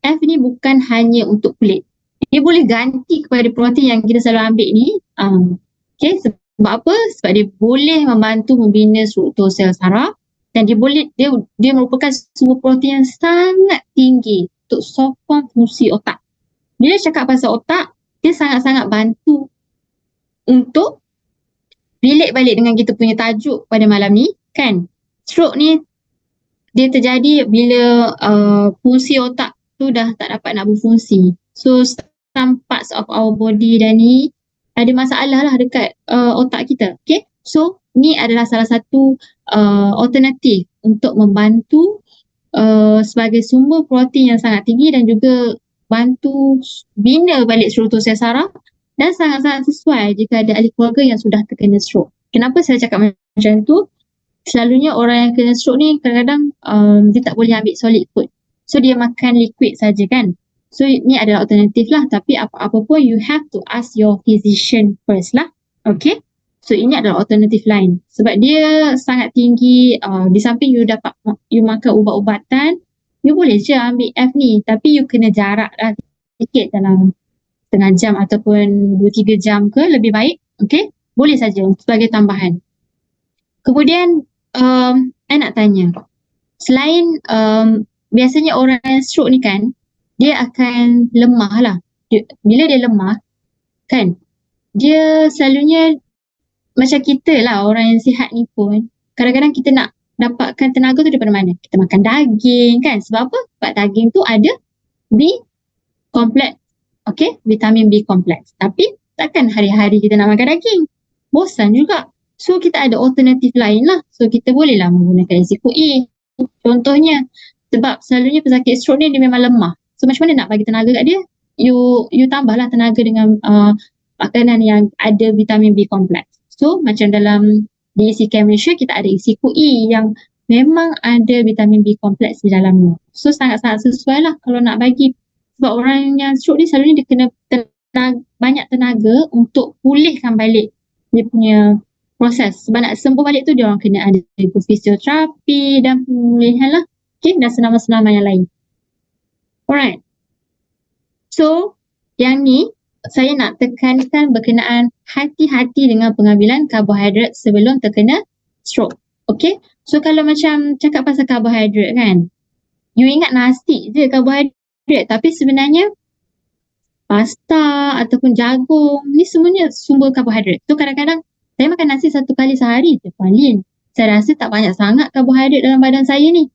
F ni bukan hanya untuk kulit. Dia boleh ganti kepada protein yang kita selalu ambil ni. Okay, sebab apa? Sebab dia boleh membantu membina struktur sel saraf dan dia merupakan sumber protein yang sangat tinggi untuk sokong fungsi otak. Bila cakap pasal otak, dia sangat-sangat bantu untuk relate balik dengan kita punya tajuk pada malam ni kan. Stroke ni dia terjadi bila fungsi otak tu dah tak dapat nak berfungsi. So some parts of our body dah ni ada masalah lah dekat otak kita. Okay, so ni adalah salah satu alternatif untuk membantu sebagai sumber protein yang sangat tinggi dan juga bantu bina balik struktur sel saraf dan sangat-sangat sesuai jika ada ahli keluarga yang sudah terkena stroke. Kenapa saya cakap macam tu? Selalunya orang yang kena stroke ni kadang-kadang dia tak boleh ambil solid food. So dia makan liquid saja kan. So ni adalah alternatif lah, tapi apa-apa pun you have to ask your physician first lah. Okay. So ini adalah alternatif lain. Sebab dia sangat tinggi, di samping you makan ubat-ubatan, you boleh je ambil F ni. Tapi you kena jarak lah sikit dalam setengah jam ataupun 2-3 jam ke lebih baik. Okay. Boleh saja sebagai tambahan. Kemudian, saya nak tanya. Selain, biasanya orang stroke ni kan, dia akan lemah lah. Bila dia lemah, kan, dia selalunya macam kita lah, orang yang sihat ni pun, kadang-kadang kita nak dapatkan tenaga tu daripada mana? Kita makan daging kan. Sebab apa? Sebab daging tu ada B complex. Okay, vitamin B complex. Tapi takkan hari-hari kita nak makan daging. Bosan juga. So kita ada alternatif lain lah. So kita bolehlah menggunakan SQE. Contohnya, sebab selalunya pesakit stroke ni dia memang lemah. So macam mana nak bagi tenaga kat dia? You tambahlah tenaga dengan makanan yang ada vitamin B complex. So macam dalam di ACKM Malaysia kita ada SQE yang memang ada vitamin B complex di dalamnya. So sangat-sangat sesuai lah kalau nak bagi Sebab orang yang stroke ni selalunya dia kena banyak tenaga untuk pulihkan balik dia punya proses. Sebab nak sembuh balik tu dia orang kena ada fisioterapi dan pemulihan lah. Okay, dan senaman-senaman yang lain. Alright. So, yang ni saya nak tekankan berkenaan hati-hati dengan pengambilan karbohidrat sebelum terkena stroke. Okay. So, kalau macam cakap pasal karbohidrat kan, you ingat nasi je karbohidrat, tapi sebenarnya pasta ataupun jagung ni semuanya sumber karbohidrat. So kadang-kadang saya makan nasi 1 kali sehari je paling. Saya rasa tak banyak sangat karbohidrat dalam badan saya ni.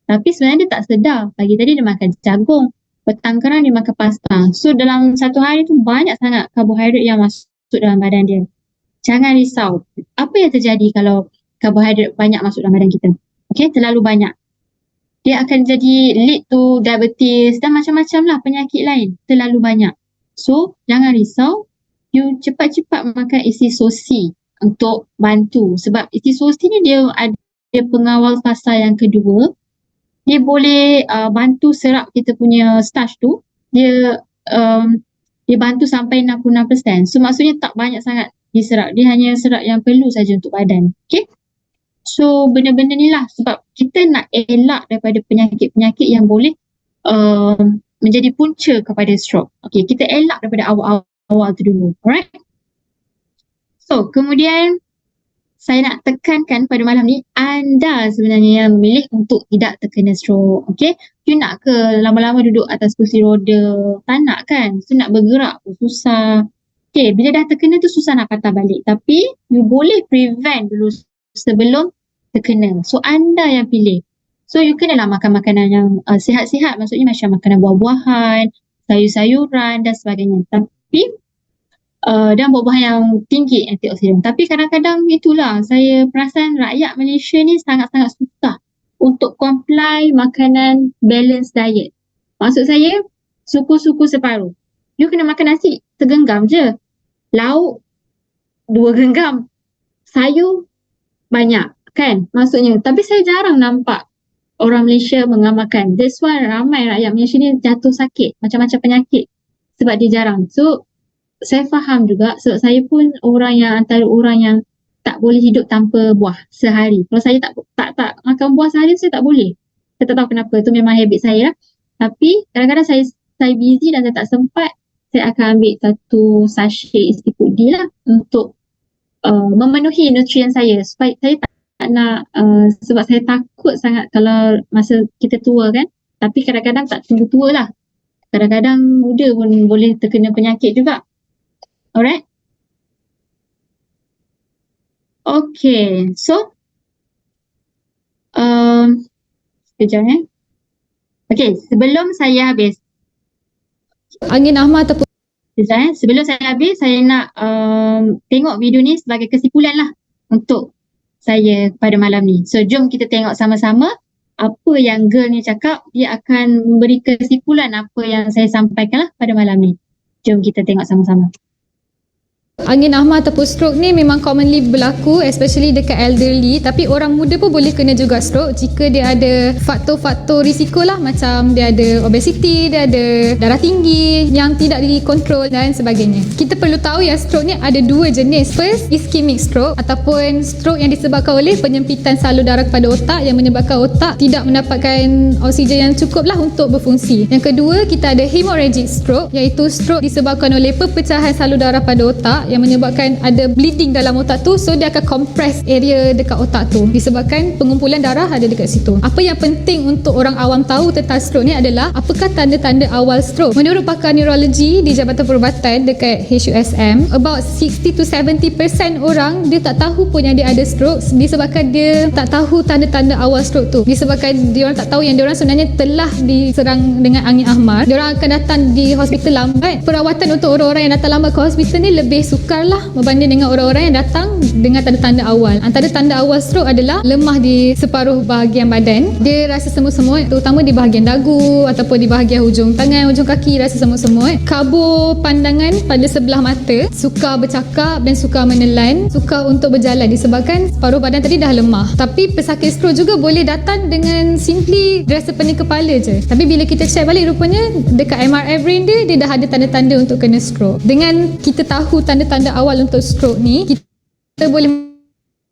Tapi sebenarnya dia tak sedar. Pagi tadi dia makan jagung, petang kerang dia makan pasta. So dalam satu hari tu banyak sangat karbohidrat yang masuk dalam badan dia. Jangan risau. Apa yang terjadi kalau karbohidrat banyak masuk dalam badan kita? Okay, terlalu banyak. Dia akan jadi lead to diabetes dan macam-macam lah penyakit lain. Terlalu banyak. So, jangan risau. You cepat-cepat makan isi sosi untuk bantu. Sebab isi sosi ni dia ada pengawal fasa yang kedua. Dia boleh bantu serap kita punya starch tu. Dia bantu sampai 66%. So, maksudnya tak banyak sangat diserap. Dia hanya serap yang perlu saja untuk badan. Okay? So benda-benda ni lah sebab kita nak elak daripada penyakit-penyakit yang boleh menjadi punca kepada stroke. Okay, kita elak daripada awal-awal tu dulu. Alright. So kemudian saya nak tekankan pada malam ni, anda sebenarnya yang memilih untuk tidak terkena stroke. Okay, you nak ke lama-lama duduk atas kursi roda? Tak nak kan? So nak bergerak pun susah. Okay, bila dah terkena tu susah nak patah balik. Tapi you boleh prevent dulu sebelum terkena. So anda yang pilih. So you kenalah makan makanan yang sihat-sihat. Maksudnya macam makanan buah-buahan, sayur-sayuran dan sebagainya. Tapi dan buah-buahan yang tinggi antioksidan. Tapi kadang-kadang itulah saya perasan rakyat Malaysia ni sangat-sangat susah untuk comply makanan balance diet. Maksud saya suku-suku separuh. You kena makan nasi segenggam je. Lauk 2 genggam. Sayur banyak kan maksudnya. Tapi saya jarang nampak orang Malaysia mengamalkan. That's why ramai rakyat Malaysia ni jatuh sakit. Macam-macam penyakit. Sebab dia jarang. So saya faham juga sebab saya pun antara orang yang tak boleh hidup tanpa buah sehari. Kalau saya tak makan buah sehari saya tak boleh. Saya tak tahu kenapa. Itu memang habit saya lah. Tapi kadang-kadang saya busy dan saya tak sempat. Saya akan ambil 1 sachet isi food D lah untuk memenuhi nutrien saya supaya saya tak nak sebab saya takut sangat kalau masa kita tua kan. Tapi kadang-kadang tak tunggu tua lah. Kadang-kadang muda pun boleh terkena penyakit juga. Alright. Okay. So sekejap Okay, sebelum saya habis Angin Ahmad ataupun sebelum saya habis, saya nak tengok video ni sebagai kesimpulan lah untuk saya pada malam ni. So, jom kita tengok sama-sama apa yang girl ni cakap. Dia akan memberi kesimpulan apa yang saya sampaikan lah pada malam ni. Jom kita tengok sama-sama. angin Ahmad ataupun stroke ni memang commonly berlaku, especially dekat elderly. Tapi orang muda pun boleh kena juga stroke jika dia ada faktor-faktor risiko lah, macam dia ada obesity, dia ada darah tinggi yang tidak dikontrol dan sebagainya. Kita perlu tahu yang stroke ni ada 2 jenis. First, ischemic stroke ataupun stroke yang disebabkan oleh penyempitan salur darah kepada otak yang menyebabkan otak tidak mendapatkan oksigen yang cukup lah untuk berfungsi. Yang kedua, kita ada hemorrhagic stroke, iaitu stroke disebabkan oleh perpecahan salur darah pada otak yang menyebabkan ada bleeding dalam otak tu. So dia akan compress area dekat otak tu disebabkan pengumpulan darah ada dekat situ. Apa yang penting untuk orang awam tahu tentang stroke ni adalah apakah tanda-tanda awal stroke. Menurut pakar neurologi di Jabatan Perubatan dekat HUSM, about 60-70% orang dia tak tahu pun yang dia ada stroke disebabkan dia tak tahu tanda-tanda awal stroke tu. Disebabkan dia orang tak tahu yang dia orang sebenarnya telah diserang dengan angin Ahmad. Dia orang akan datang di hospital lambat. Perawatan untuk orang-orang yang datang lambat ke hospital ni lebih sukar lah berbanding dengan orang-orang yang datang dengan tanda-tanda awal. Antara tanda awal stroke adalah lemah di separuh bahagian badan. Dia rasa semut-semut, terutama di bahagian dagu ataupun di bahagian hujung tangan, hujung kaki rasa semut-semut. Kabur pandangan pada sebelah mata, sukar bercakap dan sukar menelan, sukar untuk berjalan disebabkan separuh badan tadi dah lemah. Tapi pesakit stroke juga boleh datang dengan simply rasa pening kepala je. Tapi bila kita check balik, rupanya dekat MRI brain dia dah ada tanda-tanda untuk kena stroke. Dengan kita tahu tanda-tanda awal untuk stroke ni, kita boleh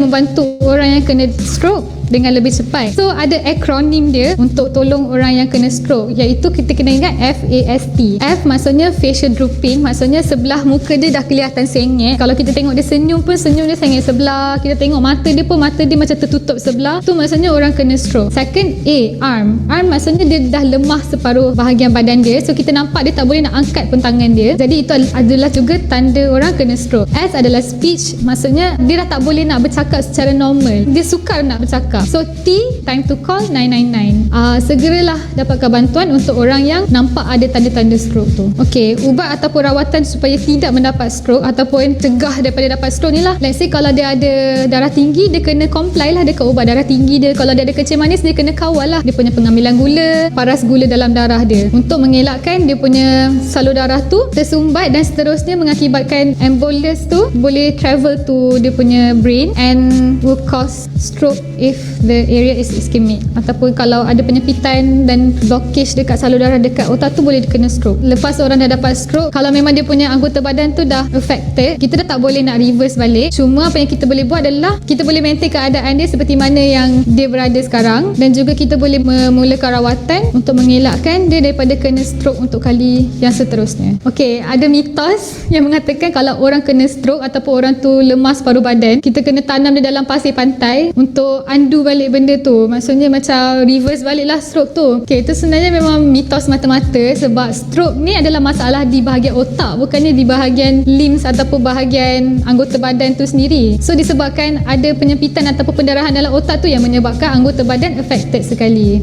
membantu orang yang kena stroke dengan lebih cepat. So ada akronim dia untuk tolong orang yang kena stroke, iaitu kita kena ingat FAST. F maksudnya facial drooping, maksudnya sebelah muka dia dah kelihatan sengit. Kalau kita tengok dia senyum pun senyum dia sengit sebelah. Kita tengok mata dia pun mata dia macam tertutup sebelah. Tu maksudnya orang kena stroke. Second A, arm. Arm maksudnya dia dah lemah separuh bahagian badan dia. So kita nampak dia tak boleh nak angkat pun tangan dia. Jadi itu adalah juga tanda orang kena stroke. S adalah speech, maksudnya dia dah tak boleh nak bercakap secara normal. Dia sukar nak bercakap. So T, time to call 999. Segeralah dapatkan bantuan untuk orang yang nampak ada tanda-tanda stroke tu. Okey, ubat ataupun rawatan supaya tidak mendapat stroke ataupun cegah daripada dapat stroke ni lah. Let's say kalau dia ada darah tinggi, dia kena comply lah dekat ubat darah tinggi dia. Kalau dia ada kencing manis, dia kena kawal lah dia punya pengambilan gula, paras gula dalam darah dia, untuk mengelakkan dia punya salur darah tu tersumbat dan seterusnya mengakibatkan embolus tu boleh travel to dia punya brain and will cause stroke if the area is ischemic. Ataupun kalau ada penyempitan dan blockage dekat salur darah dekat otak tu, boleh kena stroke. Lepas orang dah dapat stroke, kalau memang dia punya anggota badan tu dah affected, kita dah tak boleh nak reverse balik. Cuma apa yang kita boleh buat adalah kita boleh maintain keadaan dia seperti mana yang dia berada sekarang, dan juga kita boleh memulakan rawatan untuk mengelakkan dia daripada kena stroke untuk kali yang seterusnya. Okey, ada mitos yang mengatakan kalau orang kena stroke ataupun orang tu lemas paruh badan, kita kena tanam dia dalam pasir pantai untuk undo balik benda tu. Maksudnya macam reverse balik lah stroke tu. Okay, itu sebenarnya memang mitos mata-mata, sebab stroke ni adalah masalah di bahagian otak, bukannya di bahagian limbs ataupun bahagian anggota badan tu sendiri. So disebabkan ada penyempitan ataupun pendarahan dalam otak tu yang menyebabkan anggota badan affected sekali.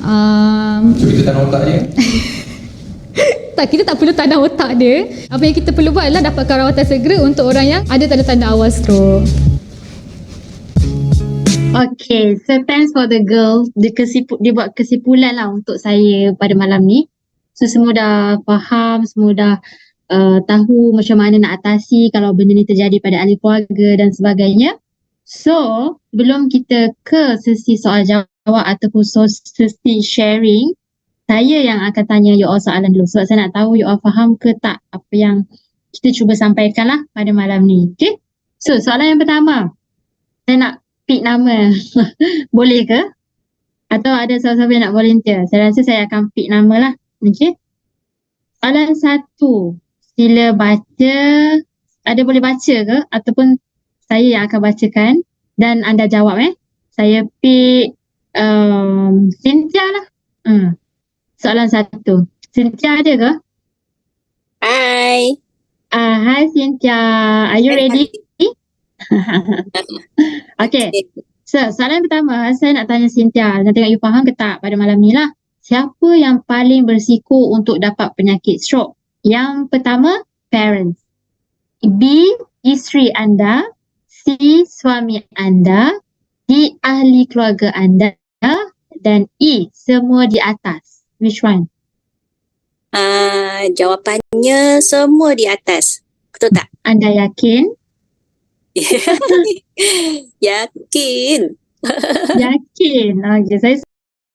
So kita tanam otak dia? Tak, kita tak perlu tanam otak dia. Apa yang kita perlu buat adalah dapatkan rawatan segera untuk orang yang ada tanda-tanda awal stroke. Okay, so thanks for the girl. Dia buat kesimpulan lah untuk saya pada malam ni. So semua dah faham, semua dah tahu macam mana nak atasi kalau benda ni terjadi pada ahli keluarga dan sebagainya. So, sebelum kita ke sesi soal jawab ataupun sesi sharing, saya yang akan tanya you all soalan dulu sebab saya nak tahu you all faham ke tak apa yang kita cuba sampaikan lah pada malam ni. Okay? So, soalan yang pertama, saya nak pick nama. Boleh ke? Atau ada siapa-siapa yang nak volunteer? Saya rasa saya akan pick nama lah. Okay? Soalan satu, sila baca. Ada boleh baca ke? Ataupun saya yang akan bacakan dan anda jawab Saya pick Cynthia lah. Soalan satu. Cynthia ada ke? Hai. Hi Cynthia. Are you ready? Okay. So, soalan pertama saya nak tanya Cynthia. Nak tengok you faham ke tak pada malam ni lah. Siapa yang paling berisiko untuk dapat penyakit stroke? Yang pertama, parents. B, isteri anda. C, suami anda. D, ahli keluarga anda. Dan E, semua di atas. Which one? Jawapannya semua di atas. Betul tak? Anda yakin? Yakin. Yakin. Okay, saya